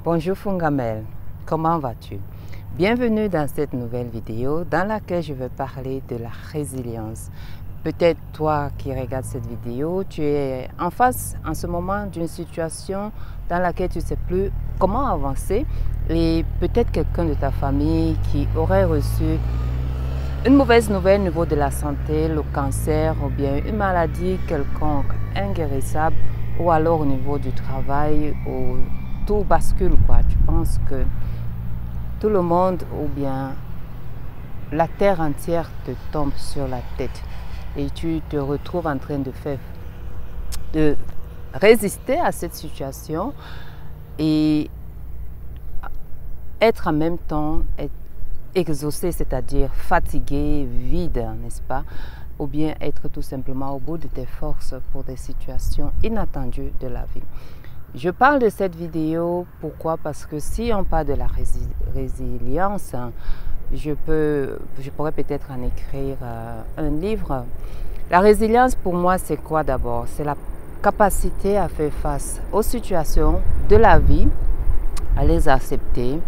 Bonjour Fungamel, comment vas-tu? Bienvenue dans cette nouvelle vidéo dans laquelle je vais parler de la résilience. Peut-être toi qui regardes cette vidéo, tu es en face en ce moment d'une situation dans laquelle tu ne sais plus comment avancer et peut-être quelqu'un de ta famille qui aurait reçu une mauvaise nouvelle au niveau de la santé, le cancer ou bien une maladie quelconque inguérissable ou alors au niveau du travail où tout bascule quoi. Tu penses que tout le monde ou bien la terre entière te tombe sur la tête et tu te retrouves en train de résister à cette situation et être en même temps exaucé, c'est-à-dire fatigué, vide, n'est-ce pas? Ou bien être tout simplement au bout de tes forces pour des situations inattendues de la vie. Je parle de cette vidéo, pourquoi? Parce que si on parle de la résilience, je pourrais peut-être en écrire un livre. La résilience pour moi c'est quoi d'abord? C'est la capacité à faire face aux situations de la vie, à les accepter,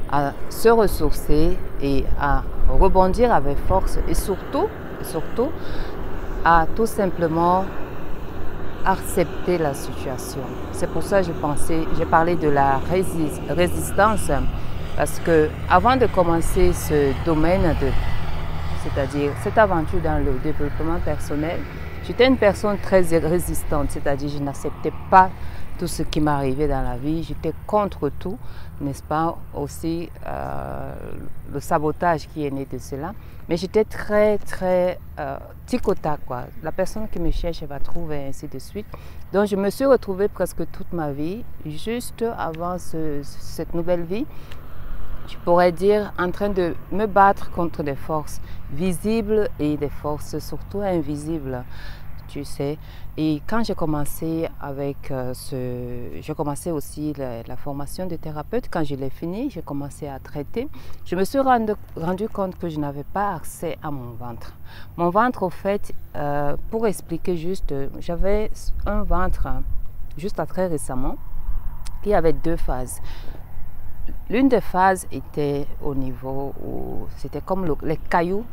à se ressourcer et à rebondir avec force et surtout à tout simplement accepter la situation. C'est pour ça que j'ai parlé de la résistance parce que avant de commencer ce domaine, c'est-à-dire cette aventure dans le développement personnel, j'étais une personne très résistante, c'est-à-dire je n'acceptais pas tout ce qui m'arrivait dans la vie, j'étais contre tout, n'est-ce pas, aussi le sabotage qui est né de cela, mais j'étais très tic au tac quoi. La personne qui me cherche elle va trouver, ainsi de suite. Donc je me suis retrouvée presque toute ma vie, juste avant cette nouvelle vie, je pourrais dire en train de me battre contre des forces visibles et des forces surtout invisibles. Tu sais, et quand j'ai commencé avec j'ai commencé aussi la formation de thérapeute, quand je l'ai fini, j'ai commencé à traiter, je me suis rendu compte que je n'avais pas accès à mon ventre. Mon ventre, au fait, pour expliquer juste, j'avais un ventre juste très récemment qui avait deux phases. L'une des phases était au niveau où c'était comme les cailloux,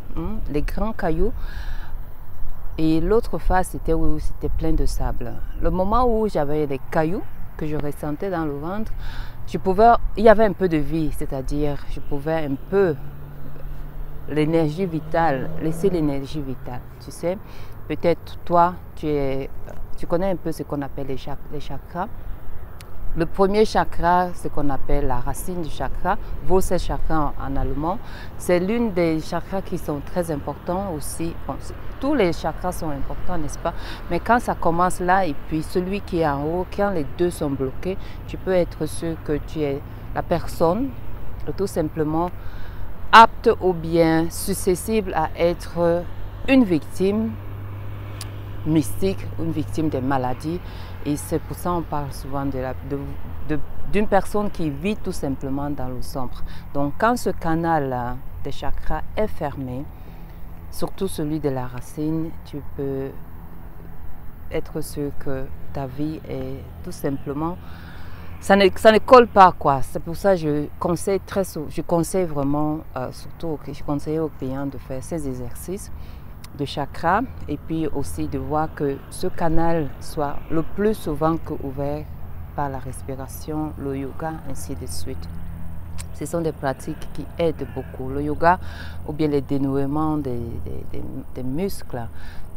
les grands cailloux. Et l'autre phase, c'était où c'était plein de sable. Le moment où j'avais des cailloux que je ressentais dans le ventre, il y avait un peu de vie, c'est-à-dire je pouvais un peu l'énergie vitale, laisser l'énergie vitale. Tu sais, peut-être toi, tu connais un peu ce qu'on appelle les chakras. Le premier chakra, ce qu'on appelle la racine du chakra, Wurzelchakra en allemand, c'est l'une des chakras qui sont très importants aussi. Bon, tous les chakras sont importants, n'est-ce pas? Mais quand ça commence là, et puis celui qui est en haut, quand les deux sont bloqués, tu peux être sûr que tu es la personne, tout simplement apte ou bien susceptible à être une victime mystique, une victime des maladies. Et c'est pour ça qu'on parle souvent d'une personne qui vit tout simplement dans le sombre. Donc quand ce canal des chakras est fermé, surtout celui de la racine, tu peux être sûr que ta vie est tout simplement... Ça ne colle pas quoi. C'est pour ça que je conseille vraiment, surtout que je conseille aux clients de faire ces exercices de chakra et puis aussi de voir que ce canal soit le plus souvent ouvert par la respiration, le yoga, ainsi de suite. Ce sont des pratiques qui aident beaucoup. Le yoga ou bien les dénouements des muscles,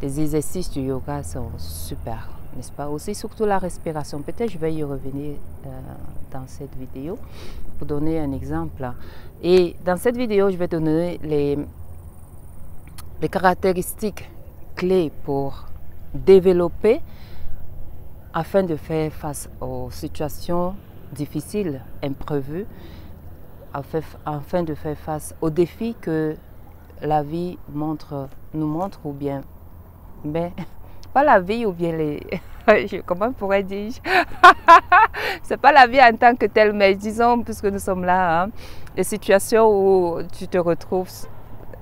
les exercices du yoga sont super, n'est-ce pas? Aussi surtout la respiration. Peut-être je vais y revenir dans cette vidéo pour donner un exemple. Et dans cette vidéo, je vais donner les caractéristiques clés pour développer afin de faire face aux situations difficiles, imprévues, afin de faire face aux défis que la vie nous montre ou bien, mais pas la vie ou bien comment pourrais dire c'est pas la vie en tant que telle, mais disons, puisque nous sommes là, les situations où tu te retrouves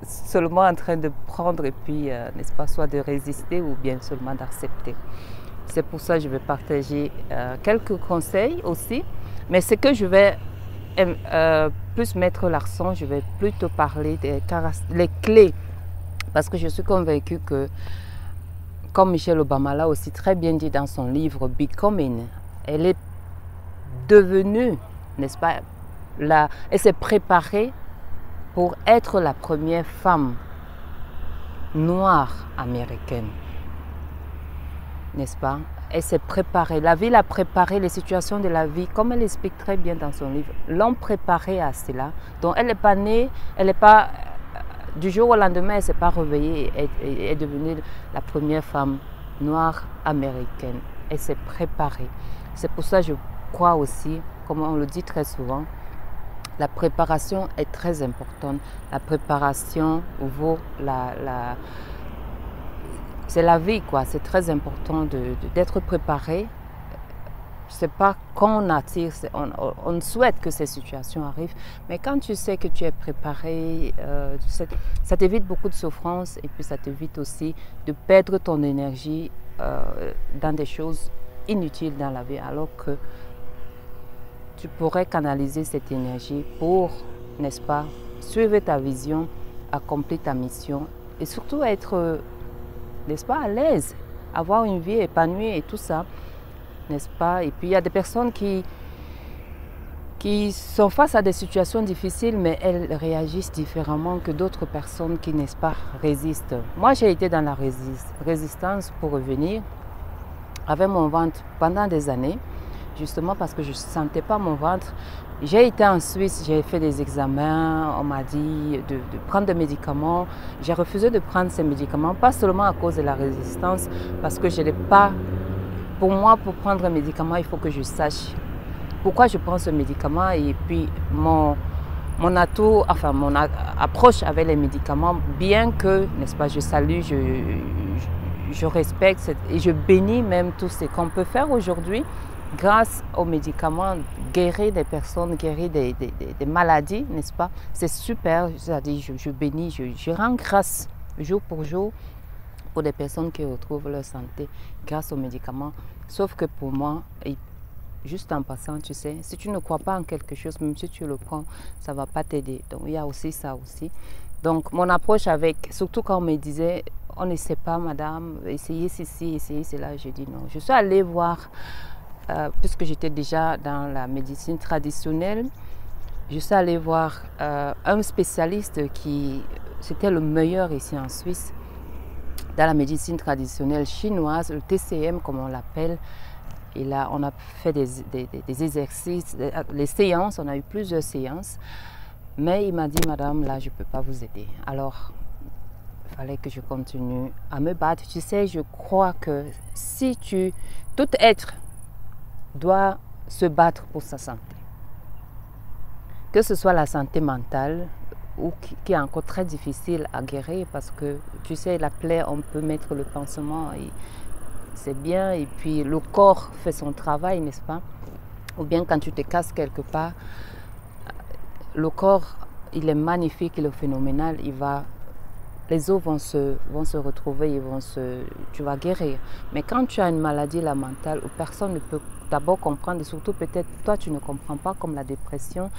seulement en train de prendre et puis, n'est-ce pas, soit de résister ou bien seulement d'accepter. C'est pour ça que je vais partager quelques conseils aussi Mais ce que je vais plus mettre l'accent, je vais plutôt parler des les clés. Parce que je suis convaincue que, comme Michelle Obama l'a aussi très bien dit dans son livre Becoming, elle est devenue, n'est-ce pas, elle s'est préparée pour être la première femme noire américaine, n'est-ce pas? Elle s'est préparée, la vie l'a préparée, les situations de la vie, comme elle explique très bien dans son livre, l'ont préparée à cela. Donc elle n'est pas née, elle n'est pas, du jour au lendemain, elle ne s'est pas réveillée et est devenue la première femme noire américaine. Elle s'est préparée. C'est pour ça que je crois aussi, comme on le dit très souvent, la préparation est très importante. La préparation vaut c'est la vie, quoi. C'est très important d'être préparé. C'est pas qu'on attire, on souhaite que ces situations arrivent, mais quand tu sais que tu es préparé, ça t'évite beaucoup de souffrance et puis ça t'évite aussi de perdre ton énergie dans des choses inutiles dans la vie, alors que tu pourrais canaliser cette énergie pour, n'est-ce pas, suivre ta vision, accomplir ta mission et surtout être, n'est-ce pas, à l'aise, avoir une vie épanouie et tout ça, n'est-ce pas? Et puis il y a des personnes qui sont face à des situations difficiles, mais elles réagissent différemment que d'autres personnes qui, n'est-ce pas, résistent. Moi, j'ai été dans la résistance pour revenir avec mon ventre pendant des années, justement parce que je ne sentais pas mon ventre. J'ai été en Suisse, j'ai fait des examens, on m'a dit de prendre des médicaments. J'ai refusé de prendre ces médicaments, pas seulement à cause de la résistance, parce que je n'ai pas... Pour moi, pour prendre un médicament, il faut que je sache pourquoi je prends ce médicament et puis mon atout, enfin mon approche avec les médicaments, bien que, n'est-ce pas, je salue, je respecte et je bénis même tout ce qu'on peut faire aujourd'hui grâce aux médicaments, guérir des personnes, guérir des maladies, n'est-ce pas? C'est super, c'est-à-dire je bénis, je rends grâce jour pour jour pour des personnes qui retrouvent leur santé grâce aux médicaments. Sauf que pour moi, et juste en passant, tu sais, si tu ne crois pas en quelque chose, même si tu le prends, ça ne va pas t'aider. Donc il y a aussi ça aussi. Donc mon approche avec, surtout quand on me disait, on ne sait pas madame, essayez ceci, essayez cela, j'ai dit non. Je suis allée voir, puisque j'étais déjà dans la médecine traditionnelle, je suis allée voir un spécialiste qui, c'était le meilleur ici en Suisse, dans la médecine traditionnelle chinoise, le TCM comme on l'appelle. Et là, on a fait des exercices, les séances, on a eu plusieurs séances. Mais il m'a dit, madame, là, je ne peux pas vous aider. Alors, il fallait que je continue à me battre. Tu sais, je crois que tout être doit se battre pour sa santé. Que ce soit la santé mentale, ou qui est encore très difficile à guérir parce que, tu sais, la plaie, on peut mettre le pansement et c'est bien. Et puis, le corps fait son travail, n'est-ce pas? Ou bien quand tu te casses quelque part, le corps, il est magnifique, il est phénoménal, les os vont se retrouver, tu vas guérir. Mais quand tu as une maladie, la mentale, où personne ne peut d'abord comprendre, et surtout peut-être toi tu ne comprends pas, comme la dépression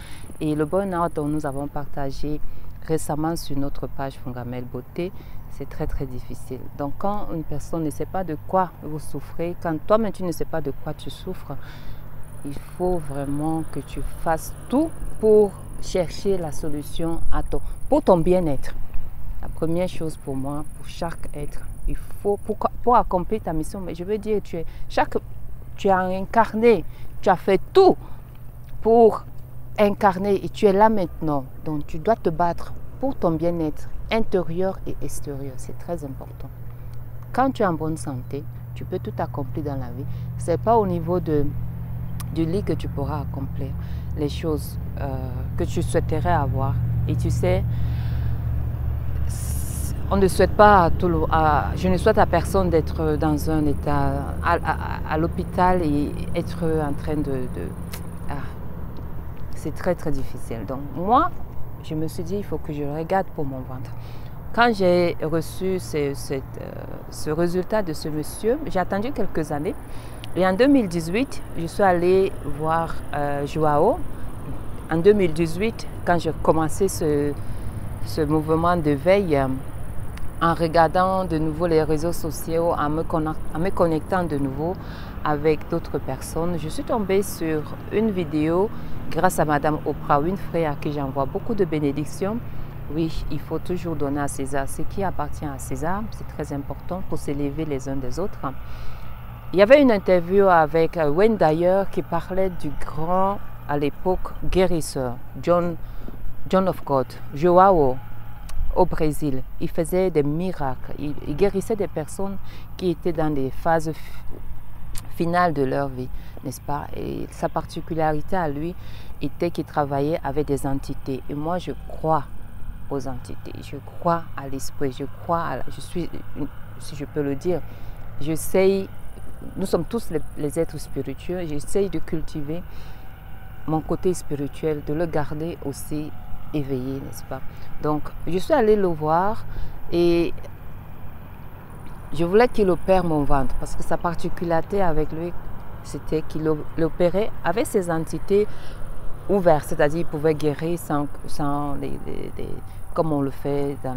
et le burn-out dont nous avons partagé récemment sur notre page Fongamel Beauté, c'est très très difficile. Donc quand une personne ne sait pas de quoi vous souffrez, quand toi-même tu ne sais pas de quoi tu souffres, il faut vraiment que tu fasses tout pour chercher la solution pour ton bien-être. La première chose pour moi, pour chaque être, il faut, pour accomplir ta mission, mais je veux dire, tu as incarné, tu as fait tout pour incarner et tu es là maintenant. Donc tu dois te battre pour ton bien-être intérieur et extérieur. C'est très important. Quand tu es en bonne santé, tu peux tout accomplir dans la vie. Ce n'est pas au niveau du lit que tu pourras accomplir les choses que tu souhaiterais avoir. Et tu sais, on ne souhaite pas je ne souhaite à personne d'être dans un état à l'hôpital et être en train c'est très très difficile. Donc moi, je me suis dit, il faut que je regarde pour mon ventre. Quand j'ai reçu ce résultat de ce monsieur, j'ai attendu quelques années. Et en 2018, je suis allée voir Joao. En 2018, quand j'ai commencé ce mouvement de veille, en regardant de nouveau les réseaux sociaux, en me connectant de nouveau avec d'autres personnes, je suis tombée sur une vidéo grâce à Madame Oprah Winfrey, à qui j'envoie beaucoup de bénédictions. Oui, il faut toujours donner à César ce qui appartient à César, c'est très important pour s'élever les uns des autres. Il y avait une interview avec Wayne Dyer qui parlait du grand, à l'époque, guérisseur, John of God, Joao, au Brésil. Il faisait des miracles, il guérissait des personnes qui étaient dans des phases finales de leur vie, n'est-ce pas? Et sa particularité à lui était qu'il travaillait avec des entités. Et moi, je crois aux entités, je crois à l'esprit, je crois à je suis, si je peux le dire, j'essaye, nous sommes tous les êtres spirituels, j'essaye de cultiver mon côté spirituel, de le garder aussi éveillé, n'est-ce pas? Donc, je suis allée le voir et je voulais qu'il opère mon ventre parce que sa particularité avec lui, c'était qu'il opérait avec ses entités ouvertes, c'est-à-dire il pouvait guérir sans comme on le fait dans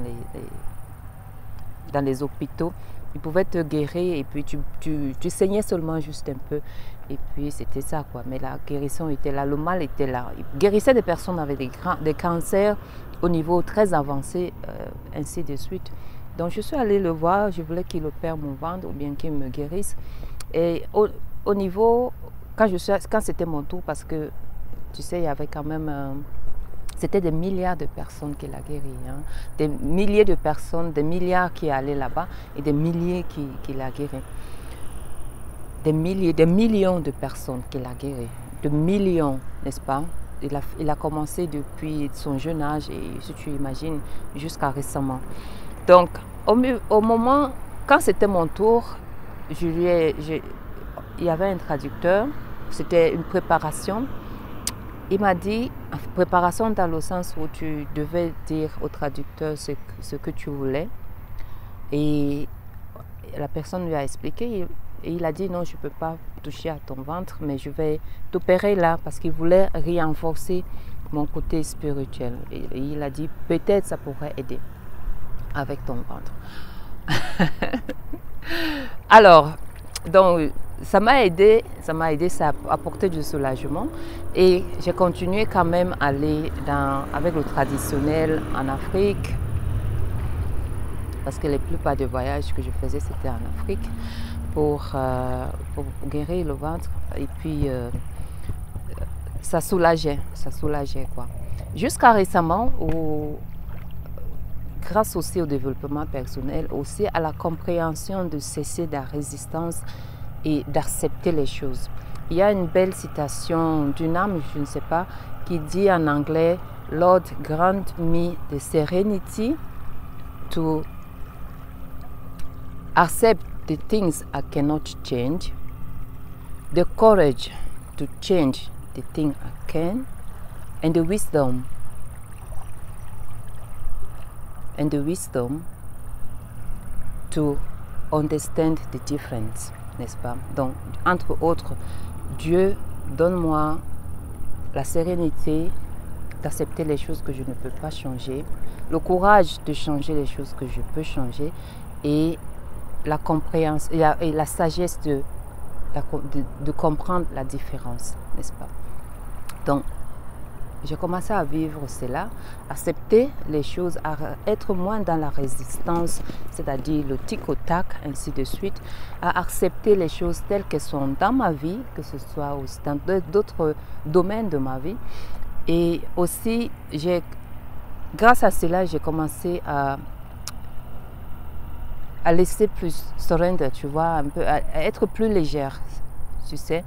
les hôpitaux. Il pouvait te guérir et puis tu saignais seulement juste un peu. Et puis c'était ça quoi. Mais la guérison était là, le mal était là. Il guérissait des personnes avec des cancers au niveau très avancé, ainsi de suite. Donc je suis allée le voir, je voulais qu'il opère mon ventre ou bien qu'il me guérisse. Et au niveau, quand c'était mon tour, parce que tu sais, il y avait quand même... c'était des milliards de personnes qui l'a guéri. Hein. Des milliers de personnes, des milliards qui allaient là-bas et des milliers qui l'a guéri. Des millions de personnes qui l'a guéri. De millions, n'est-ce pas? Il a commencé depuis son jeune âge et si tu imagines, jusqu'à récemment. Donc, au moment, quand c'était mon tour, il y avait un traducteur, c'était une préparation. Il m'a dit, préparation dans le sens où tu devais dire au traducteur ce que tu voulais. Et la personne lui a expliqué et il a dit non, je ne peux pas toucher à ton ventre, mais je vais t'opérer là parce qu'il voulait renforcer mon côté spirituel. Et il a dit peut-être ça pourrait aider avec ton ventre. Alors, donc, ça m'a aidé, ça a apporté du soulagement et j'ai continué quand même à aller avec le traditionnel en Afrique parce que les plupart des voyages que je faisais c'était en Afrique pour guérir le ventre et puis ça soulageait quoi. Jusqu'à récemment grâce aussi au développement personnel, aussi à la compréhension de cesser de la résistance et d'accepter les choses. Il y a une belle citation d'une âme, je ne sais pas, qui dit en anglais « Lord, grant me the serenity to accept the things I cannot change, the courage to change the things I can, and the wisdom to understand the difference », n'est-ce pas? Donc, entre autres, Dieu, donne-moi la sérénité d'accepter les choses que je ne peux pas changer, le courage de changer les choses que je peux changer et la compréhension et la sagesse de comprendre la différence, n'est-ce pas? Donc, j'ai commencé à vivre cela, accepter les choses, à être moins dans la résistance, c'est-à-dire le tic au tac, ainsi de suite, à accepter les choses telles qu'elles sont dans ma vie, que ce soit aussi dans d'autres domaines de ma vie. Et aussi, grâce à cela, j'ai commencé à laisser plus surrender, tu vois, un peu, à être plus légère, tu sais.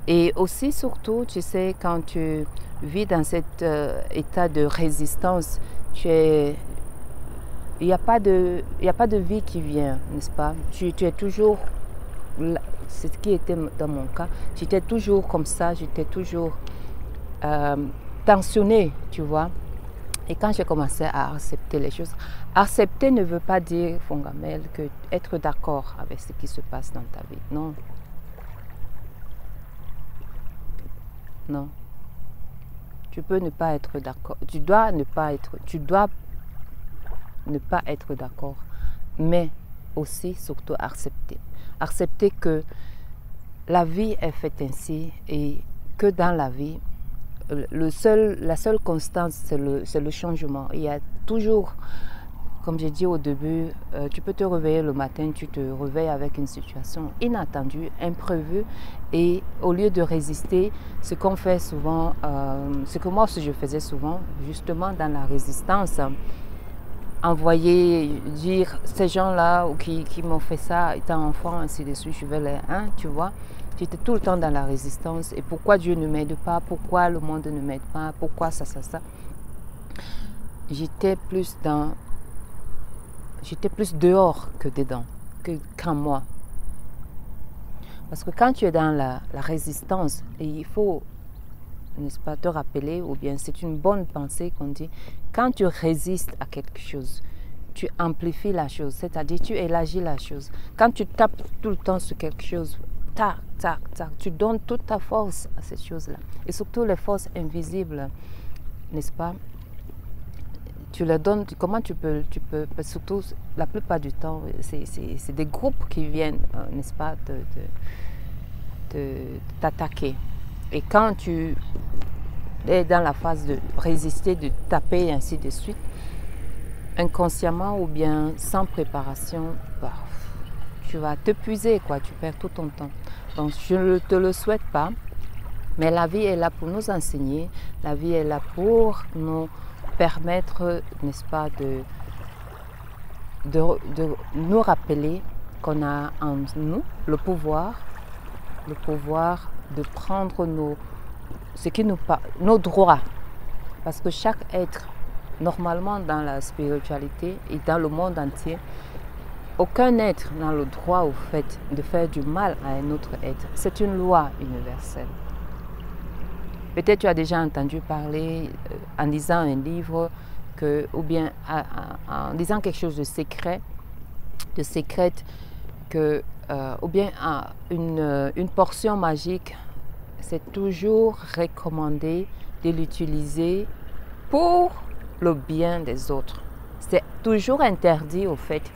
Et aussi, surtout, tu sais, quand tu vis dans cet état de résistance, il n'y a pas de vie qui vient, n'est-ce pas? Tu es toujours, c'est ce qui était dans mon cas, j'étais toujours comme ça, j'étais toujours tensionnée, tu vois. Et quand j'ai commencé à accepter les choses, accepter ne veut pas dire, Fongamel, que être d'accord avec ce qui se passe dans ta vie. Non. Non. Tu peux ne pas être d'accord. Tu dois ne pas être d'accord. Mais aussi, surtout, accepter. Accepter que la vie est faite ainsi et que dans la vie, la seule constance, c'est le changement. Il y a toujours, comme j'ai dit au début, tu peux te réveiller le matin, tu te réveilles avec une situation inattendue, imprévue, et au lieu de résister, ce qu'on fait souvent, ce que moi aussi je faisais souvent, justement dans la résistance, envoyer, dire ces gens-là qui m'ont fait ça, étant enfant, ainsi de suite, je vais les, tu vois. J'étais tout le temps dans la résistance. Et pourquoi Dieu ne m'aide pas? Pourquoi le monde ne m'aide pas? Pourquoi ça? J'étais plus dehors que dedans, qu'en moi. Parce que quand tu es dans la résistance, et il faut, n'est-ce pas, te rappeler, ou bien c'est une bonne pensée qu'on dit, quand tu résistes à quelque chose, tu amplifies la chose, c'est-à-dire tu élargis la chose. Quand tu tapes tout le temps sur quelque chose, tac, tac, tac, tu donnes toute ta force à cette chose-là. Et surtout les forces invisibles, n'est-ce pas? Tu les donnes, comment tu peux, surtout la plupart du temps, c'est des groupes qui viennent, n'est-ce pas, t'attaquer. Et quand tu es dans la phase de résister, de taper, et ainsi de suite, inconsciemment ou bien sans préparation, tu vas t'épuiser, quoi, tu perds tout ton temps. Donc je ne te le souhaite pas, mais la vie est là pour nous enseigner, la vie est là pour nous permettre, n'est-ce pas, de nous rappeler qu'on a en nous le pouvoir de prendre nos droits. Parce que chaque être, normalement dans la spiritualité et dans le monde entier, aucun être n'a le droit au fait de faire du mal à un autre être. C'est une loi universelle. Peut-être tu as déjà entendu parler en lisant un livre ou bien en lisant quelque chose de secret, ou bien une portion magique, c'est toujours recommandé de l'utiliser pour le bien des autres. C'est toujours interdit au fait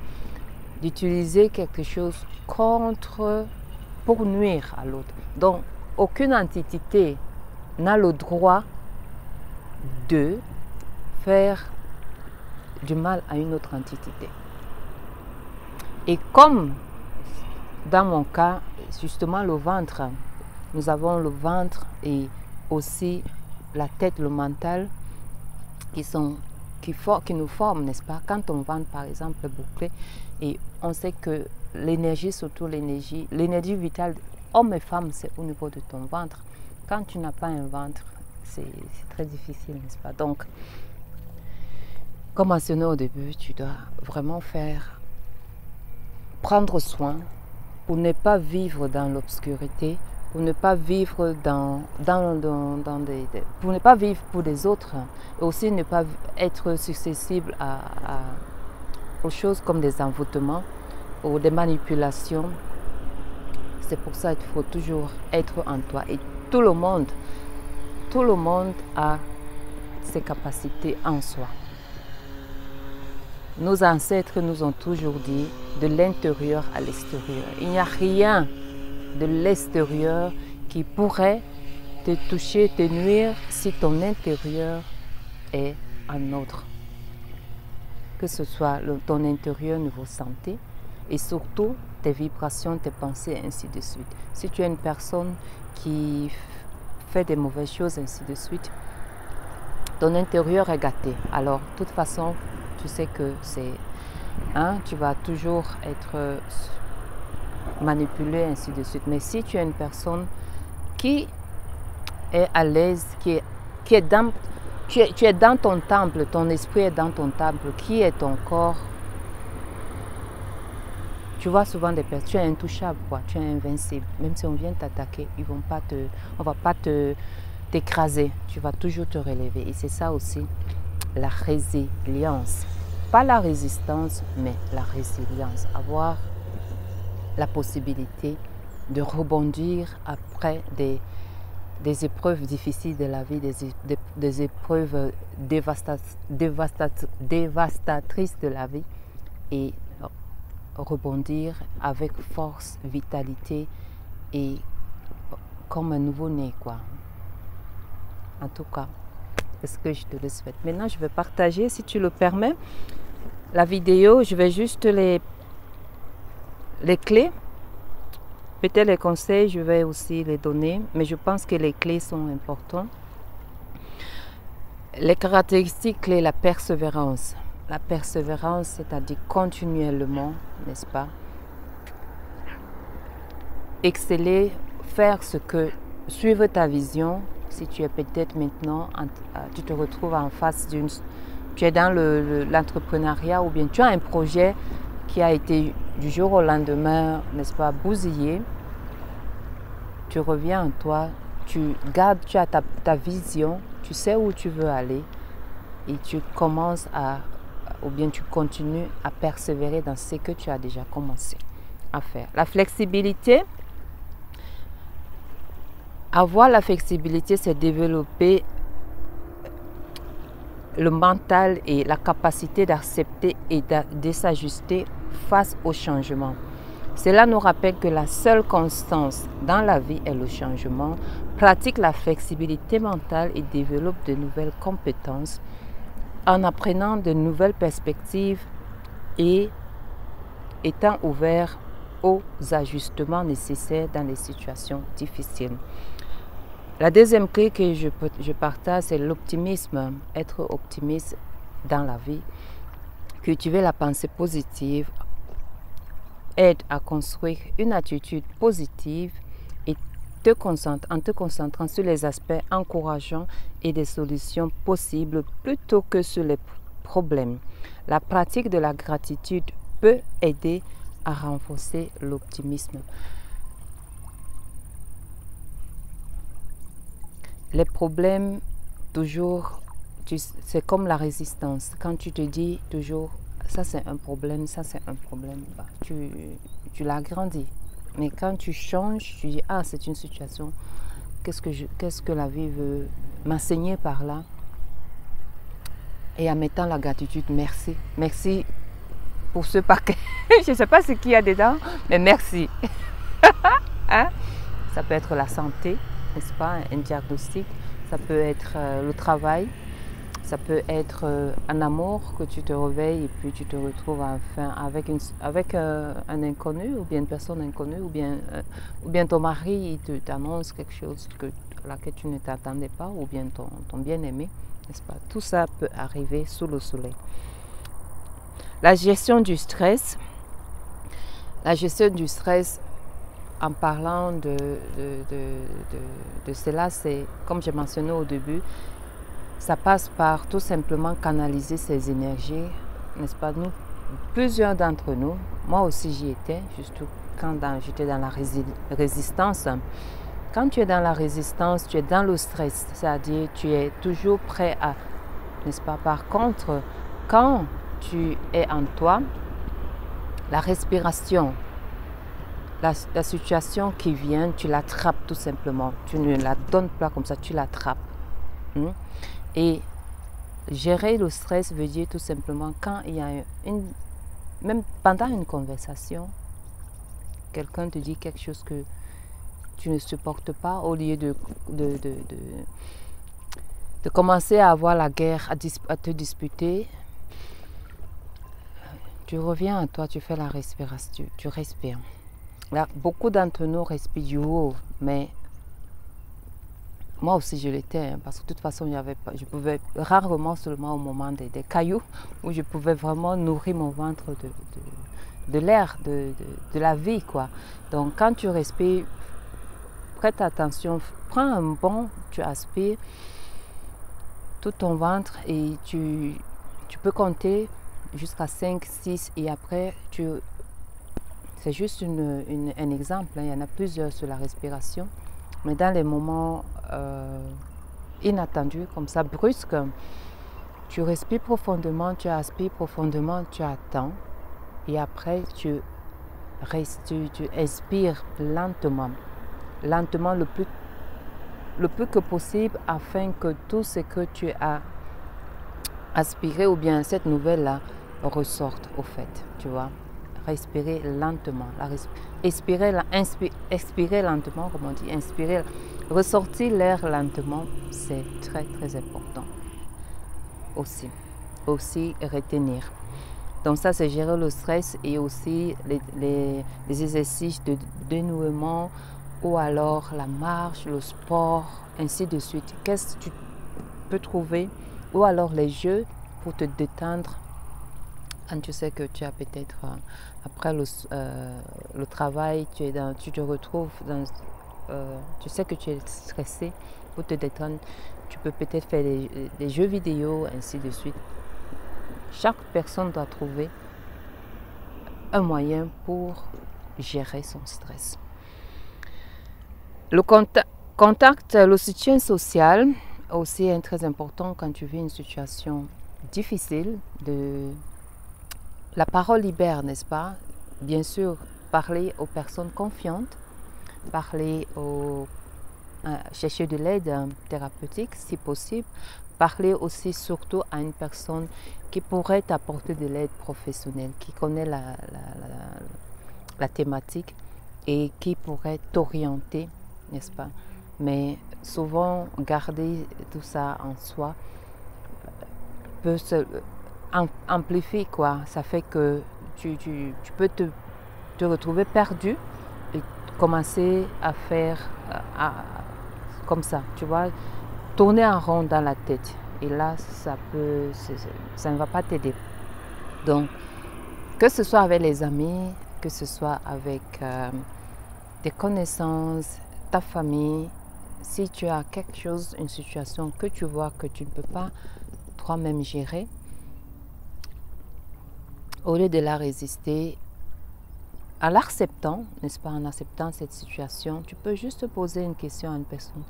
d'utiliser quelque chose pour nuire à l'autre. Donc, aucune entité n'a le droit de faire du mal à une autre entité. Et comme dans mon cas, justement le ventre, nous avons le ventre et aussi la tête, le mental qui nous forment, n'est-ce pas? Quand ton ventre, par exemple, est bouclé, et on sait que l'énergie, surtout l'énergie vitale, homme et femme, c'est au niveau de ton ventre. Quand tu n'as pas un ventre, c'est très difficile, n'est-ce pas? Donc, comme mentionné au début, tu dois vraiment prendre soin pour ne pas vivre dans l'obscurité, pour ne pas vivre pour ne pas vivre pour les autres, et aussi ne pas être susceptible aux choses comme des envoûtements ou des manipulations. C'est pour ça qu'il faut toujours être en toi. Et tout le monde a ses capacités en soi. Nos ancêtres nous ont toujours dit de l'intérieur à l'extérieur. Il n'y a rien de l'extérieur qui pourrait te toucher, te nuire si ton intérieur est en ordre. Que ce soit ton intérieur niveau santé et surtout tes vibrations, tes pensées, ainsi de suite. Si tu es une personne qui fait des mauvaises choses, ainsi de suite, ton intérieur est gâté. Alors, de toute façon, tu sais que tu vas toujours être manipulé, ainsi de suite. Mais si tu es une personne qui est à l'aise, tu es dans ton temple, ton esprit est dans ton temple, qui est ton corps. Tu vois souvent des personnes, tu es intouchable, quoi, tu es invincible. Même si on vient t'attaquer, on ne va pas t'écraser, tu vas toujours te relever. Et c'est ça aussi, la résilience. Pas la résistance, mais la résilience. Avoir la possibilité de rebondir après des des épreuves difficiles de la vie, des épreuves dévastatrices de la vie et rebondir avec force, vitalité et comme un nouveau-né, quoi. En tout cas, c'est ce que je te le souhaite. Maintenant, je vais partager, si tu le permets, la vidéo. Je vais juste les clés. Peut-être les conseils, je vais aussi les donner, mais je pense que les clés sont importantes. Les caractéristiques clés, la persévérance. La persévérance, c'est-à-dire continuellement, n'est-ce pas? Exceller, faire ce que, suivre ta vision. Si tu es peut-être maintenant, tu te retrouves en face tu es dans l'entrepreneuriat ou bien tu as un projet qui a été du jour au lendemain, n'est-ce pas, bousillé. Tu reviens en toi, tu gardes, tu as ta vision, tu sais où tu veux aller et tu commences ou bien tu continues à persévérer dans ce que tu as déjà commencé à faire. La flexibilité, avoir la flexibilité, c'est développer le mental et la capacité d'accepter et de s'ajuster face au changement. Cela nous rappelle que la seule constance dans la vie est le changement. Pratique la flexibilité mentale et développe de nouvelles compétences en apprenant de nouvelles perspectives et étant ouvert aux ajustements nécessaires dans les situations difficiles. La deuxième clé que je partage, c'est l'optimisme. Être optimiste dans la vie, cultiver la pensée positive, aide à construire une attitude positive et en te concentrant sur les aspects encourageants et des solutions possibles plutôt que sur les problèmes. La pratique de la gratitude peut aider à renforcer l'optimisme. Les problèmes, toujours, c'est comme la résistance. Quand tu te dis toujours, ça c'est un problème, ça c'est un problème, bah, tu l'agrandis. Mais quand tu changes, tu dis, ah, c'est une situation, qu'est-ce que la vie veut m'enseigner par là? Et en mettant la gratitude, merci. Merci pour ce paquet. Je ne sais pas ce qu'il y a dedans, mais merci. Hein? Ça peut être la santé, n'est-ce pas, un diagnostic, ça peut être le travail, ça peut être un amour que tu te réveilles et puis tu te retrouves enfin avec un inconnu ou bien une personne inconnue ou bien ton mari t'annonce quelque chose à laquelle tu ne t'attendais pas ou bien ton bien-aimé, n'est-ce pas? Tout ça peut arriver sous le soleil. La gestion du stress. La gestion du stress, en parlant de cela, c'est, comme j'ai mentionné au début, ça passe par tout simplement canaliser ses énergies, n'est-ce pas? Nous, plusieurs d'entre nous, moi aussi j'y étais, surtout quand j'étais dans la résistance. Quand tu es dans la résistance, tu es dans le stress, c'est-à-dire tu es toujours prêt à, n'est-ce pas? Par contre, quand tu es en toi, la respiration, la situation qui vient, tu l'attrapes tout simplement. Tu ne la donnes pas comme ça, tu l'attrapes. Et gérer le stress veut dire tout simplement quand il y a même pendant une conversation, quelqu'un te dit quelque chose que tu ne supportes pas, au lieu de commencer à avoir la guerre, à te disputer, tu reviens à toi, tu fais la respiration, tu respires. Là, beaucoup d'entre nous respirent du haut, mais moi aussi je l'étais, parce que de toute façon, je pouvais rarement seulement au moment des cailloux, où je pouvais vraiment nourrir mon ventre de l'air, de la vie, quoi. Donc quand tu respires, prête attention, prends un bond, tu aspires tout ton ventre et tu peux compter jusqu'à 5, 6 et après c'est juste un exemple, hein. Il y en a plusieurs sur la respiration, mais dans les moments inattendus, comme ça, brusques, tu respires profondément, tu aspires profondément, tu attends et après tu inspires lentement, le le plus que possible afin que tout ce que tu as aspiré ou bien cette nouvelle-là ressorte au fait, tu vois. Respirer lentement, expirer lentement, comme on dit, inspirer, ressortir l'air lentement, c'est très très important aussi retenir. Donc ça, c'est gérer le stress et aussi les exercices de dénouement ou alors la marche, le sport, ainsi de suite. Qu'est-ce que tu peux trouver? Ou alors les jeux pour te détendre quand tu sais que tu as peut-être, après le travail, tu te retrouves dans... tu sais que tu es stressé, pour te détendre, tu peux peut-être faire des jeux vidéo, ainsi de suite. Chaque personne doit trouver un moyen pour gérer son stress. Le contact, le soutien social aussi est très important quand tu vis une situation difficile. La parole libère, n'est-ce pas? Bien sûr, parler aux personnes confiantes, chercher de l'aide thérapeutique si possible, parler aussi surtout à une personne qui pourrait t'apporter de l'aide professionnelle, qui connaît la thématique et qui pourrait t'orienter, n'est-ce pas? Mais souvent, garder tout ça en soi peut se amplifier, quoi. Ça fait que tu peux te retrouver perdu et commencer à faire comme ça, tu vois, tourner en rond dans la tête. Et là, ça ne va pas t'aider. Donc, que ce soit avec les amis, que ce soit avec des connaissances, ta famille, si tu as quelque chose, une situation que tu vois que tu ne peux pas toi-même gérer, au lieu de la résister, en l'acceptant, n'est-ce pas, en acceptant cette situation, tu peux juste poser une question à une personne.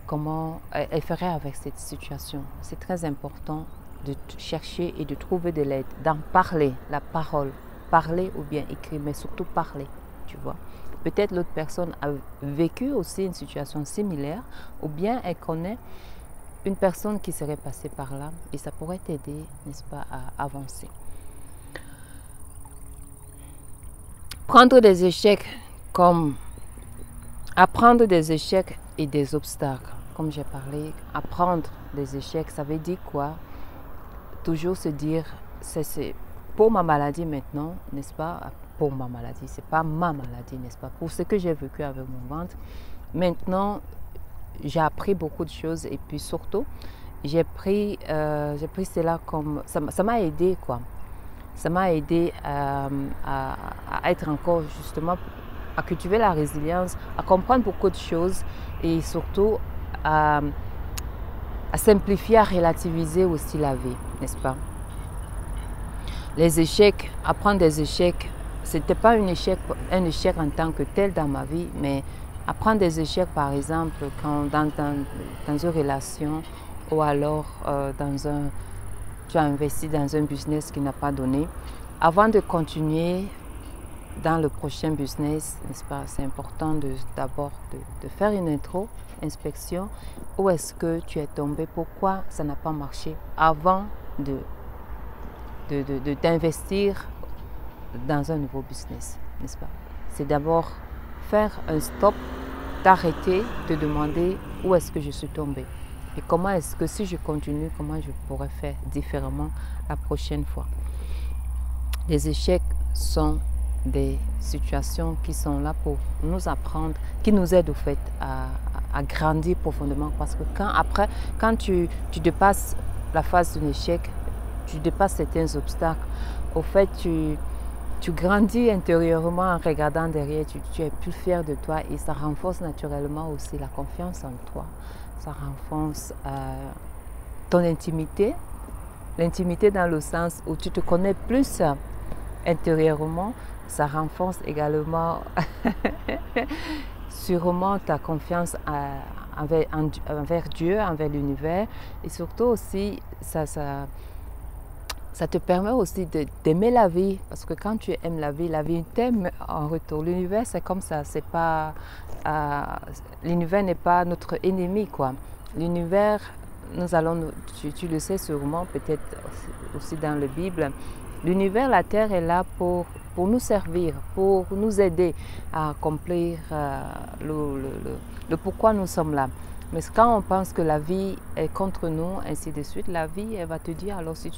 Comment elle ferait avec cette situation? C'est très important de chercher et de trouver de l'aide, d'en parler, la parole. Parler ou bien écrire, mais surtout parler, tu vois. Peut-être l'autre personne a vécu aussi une situation similaire ou bien elle connaît une personne qui serait passée par là et ça pourrait t'aider, n'est-ce pas, à avancer. Prendre des échecs comme apprendre des échecs et des obstacles. Comme j'ai parlé, apprendre des échecs, ça veut dire quoi? Toujours se dire, c'est pour ma maladie maintenant, n'est-ce pas? Pour ma maladie, c'est pas ma maladie, n'est-ce pas? Pour ce que j'ai vécu avec mon ventre. Maintenant, j'ai appris beaucoup de choses et puis surtout, j'ai pris cela comme... Ça m'a aidé, quoi. Ça m'a aidé à être encore justement, à cultiver la résilience, à comprendre beaucoup de choses et surtout à simplifier, à relativiser aussi la vie, n'est-ce pas? Les échecs, apprendre des échecs, ce n'était pas un échec en tant que tel dans ma vie, mais apprendre des échecs par exemple quand dans une relation ou alors tu as investi dans un business qui n'a pas donné. Avant de continuer dans le prochain business, n'est-ce pas, c'est important d'abord de faire une inspection. Où est-ce que tu es tombé? Pourquoi ça n'a pas marché? Avant d'investir dans un nouveau business, n'est-ce pas? C'est d'abord faire un stop, t'arrêter, te demander où est-ce que je suis tombé. Et comment est-ce que si je continue, comment je pourrais faire différemment la prochaine fois. Les échecs sont des situations qui sont là pour nous apprendre, qui nous aident au fait à grandir profondément. Parce que quand tu dépasses la phase d'un échec, tu dépasses certains obstacles, au fait tu grandis intérieurement en regardant derrière, tu es plus fier de toi et ça renforce naturellement aussi la confiance en toi. Ça renforce ton intimité, l'intimité dans le sens où tu te connais plus intérieurement. Ça renforce également sûrement ta confiance envers Dieu, envers l'univers. Et surtout aussi, ça te permet aussi d'aimer la vie, parce que quand tu aimes la vie t'aime en retour. L'univers, c'est comme ça, c'est pas, l'univers n'est pas notre ennemi, quoi. L'univers, nous allons, tu le sais sûrement, peut-être aussi dans la Bible, l'univers, la terre est là pour nous servir, pour nous aider à accomplir le pourquoi nous sommes là. Mais quand on pense que la vie est contre nous, ainsi de suite, la vie, elle va te dire, alors si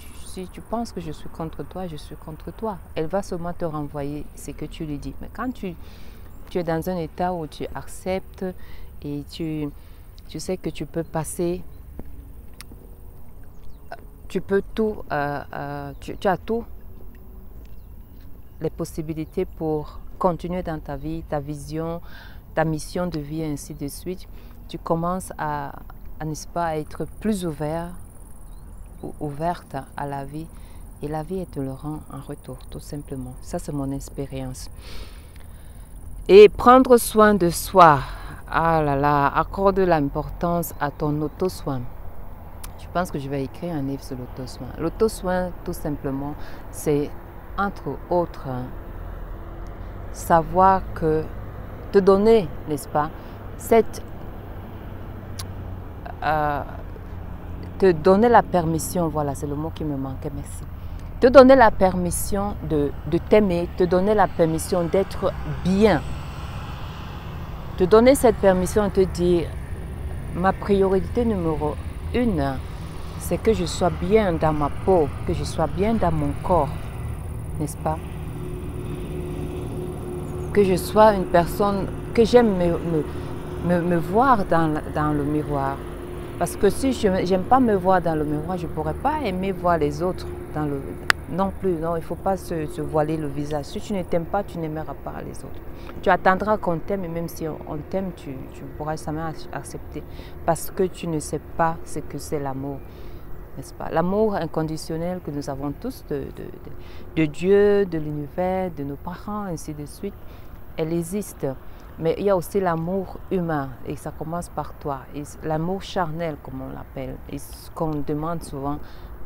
tu penses que je suis contre toi, je suis contre toi. Elle va seulement te renvoyer ce que tu lui dis. Mais quand tu es dans un état où tu acceptes et tu sais que tu peux passer, tu peux tout, tu as tout, les possibilités pour continuer dans ta vie, ta vision, ta mission de vie, ainsi de suite. Tu commences n'est-ce pas, à être plus ouverte à la vie, et la vie elle te le rend en retour, tout simplement. Ça, c'est mon expérience. Et prendre soin de soi, ah là là, accorde l'importance à ton auto-soin. Je pense que je vais écrire un livre sur l'auto-soin. L'auto-soin, tout simplement, c'est entre autres savoir que te donner, n'est-ce pas, te donner la permission, voilà, c'est le mot qui me manquait, merci. Te donner la permission de t'aimer, te donner la permission d'être bien. Te donner cette permission de te dire, ma priorité numéro 1, c'est que je sois bien dans ma peau, que je sois bien dans mon corps, n'est-ce pas? Que je sois une personne, que j'aime me voir dans le miroir. Parce que si je n'aime pas me voir dans le miroir, je ne pourrais pas aimer voir les autres non plus. Non, il ne faut pas se voiler le visage. Si tu ne t'aimes pas, tu n'aimeras pas les autres. Tu attendras qu'on t'aime, et même si on t'aime, tu ne pourras jamais accepter. Parce que tu ne sais pas ce que c'est l'amour. N'est-ce pas? L'amour inconditionnel que nous avons tous de Dieu, de l'univers, de nos parents, ainsi de suite, elle existe. Mais il y a aussi l'amour humain, et ça commence par toi. L'amour charnel, comme on l'appelle, et ce qu'on demande souvent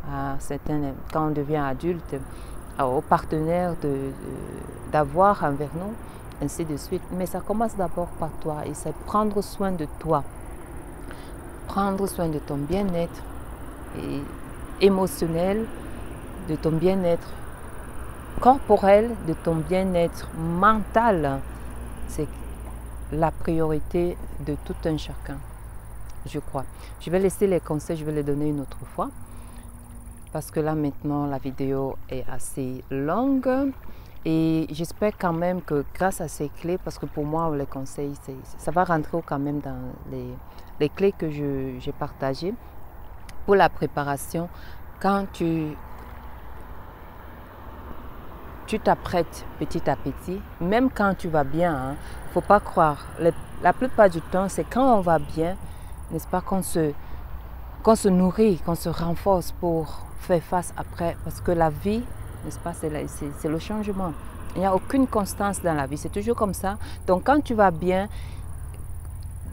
à certains, quand on devient adulte, aux partenaires d'avoir envers nous, ainsi de suite. Mais ça commence d'abord par toi, et c'est prendre soin de toi, prendre soin de ton bien-être émotionnel, de ton bien-être corporel, de ton bien-être mental. C'est la priorité de tout un chacun, je crois. Je vais laisser les conseils, je vais les donner une autre fois, parce que là maintenant la vidéo est assez longue, et j'espère quand même que grâce à ces clés, parce que pour moi les conseils, ça va rentrer quand même dans les clés que j'ai partagées pour la préparation. Quand tu t'apprêtes petit à petit, même quand tu vas bien, il ne faut pas croire. La plupart du temps, c'est quand on va bien, n'est-ce pas, qu'on se nourrit, qu'on se renforce pour faire face après. Parce que la vie, n'est-ce pas, c'est le changement. Il n'y a aucune constance dans la vie, c'est toujours comme ça. Donc quand tu vas bien,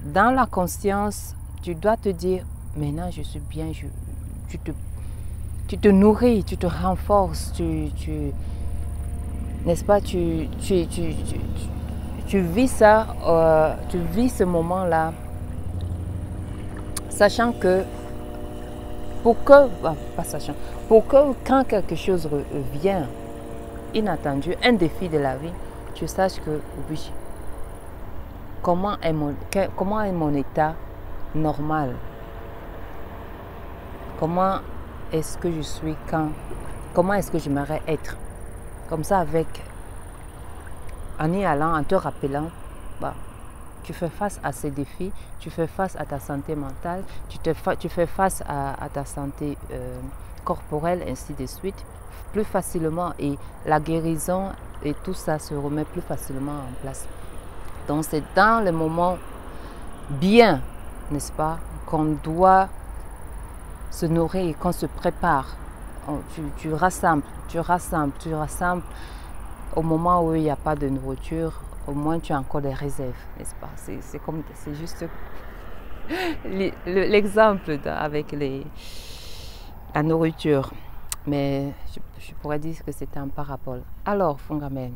dans la conscience, tu dois te dire, maintenant je suis bien, tu te nourris, tu te renforces, n'est-ce pas, tu vis ça, tu vis ce moment-là, sachant que, pour que quand quelque chose vient, inattendu, un défi de la vie, tu saches que oui, comment est mon état normal, comment est-ce que je suis comment est-ce que j'aimerais être. Comme ça, en y allant, en te rappelant, tu fais face à ces défis, tu fais face à ta santé mentale, tu fais face à ta santé corporelle, ainsi de suite, plus facilement, et la guérison et tout ça se remet plus facilement en place. Donc c'est dans le moment bien, n'est-ce pas, qu'on doit se nourrir, qu'on se prépare. Tu rassembles. Au moment où il n'y a pas de nourriture, au moins tu as encore des réserves, n'est-ce pas? C'est juste l'exemple avec la nourriture. mais je pourrais dire que c'était un parabole. Alors, Fongamel,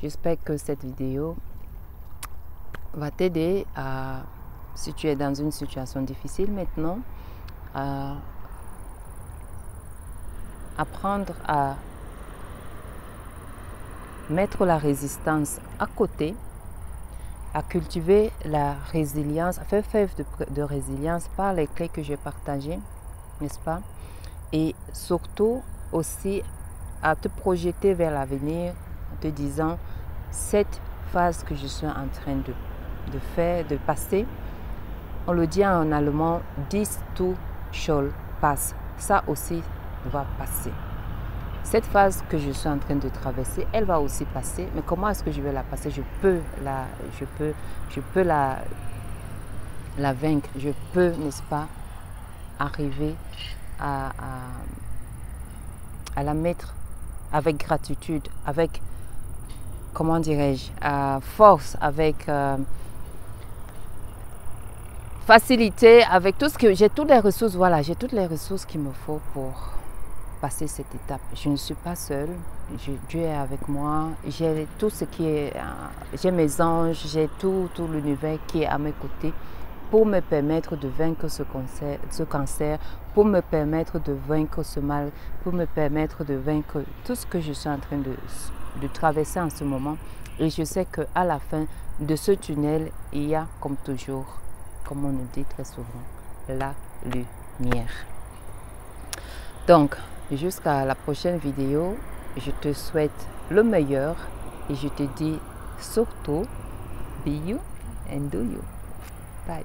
j'espère que cette vidéo va t'aider à, si tu es dans une situation difficile maintenant, à apprendre à mettre la résistance à côté, à cultiver la résilience, à faire preuve de résilience par les clés que j'ai partagées, n'est-ce pas? Et surtout aussi à te projeter vers l'avenir en te disant cette phase que je suis en train de passer, on le dit en allemand, dies tout soll pass, ça aussi va passer. Cette phase que je suis en train de traverser, elle va aussi passer, mais comment est-ce que je vais la passer? Je peux la vaincre, je peux, n'est-ce pas, arriver à la mettre avec gratitude, avec, comment dirais-je, force, avec facilité, avec tout ce que j'ai, toutes les ressources, voilà, j'ai toutes les ressources qu'il me faut pour passer cette étape. Je ne suis pas seule, Dieu est avec moi, j'ai tout ce qui est, j'ai mes anges, j'ai tout l'univers qui est à mes côtés pour me permettre de vaincre ce cancer, pour me permettre de vaincre ce mal, pour me permettre de vaincre tout ce que je suis en train de traverser en ce moment. Et je sais qu'à la fin de ce tunnel, il y a comme toujours, comme on nous dit très souvent, la lumière. Donc, jusqu'à la prochaine vidéo, je te souhaite le meilleur et je te dis surtout, be you and do you. Bye.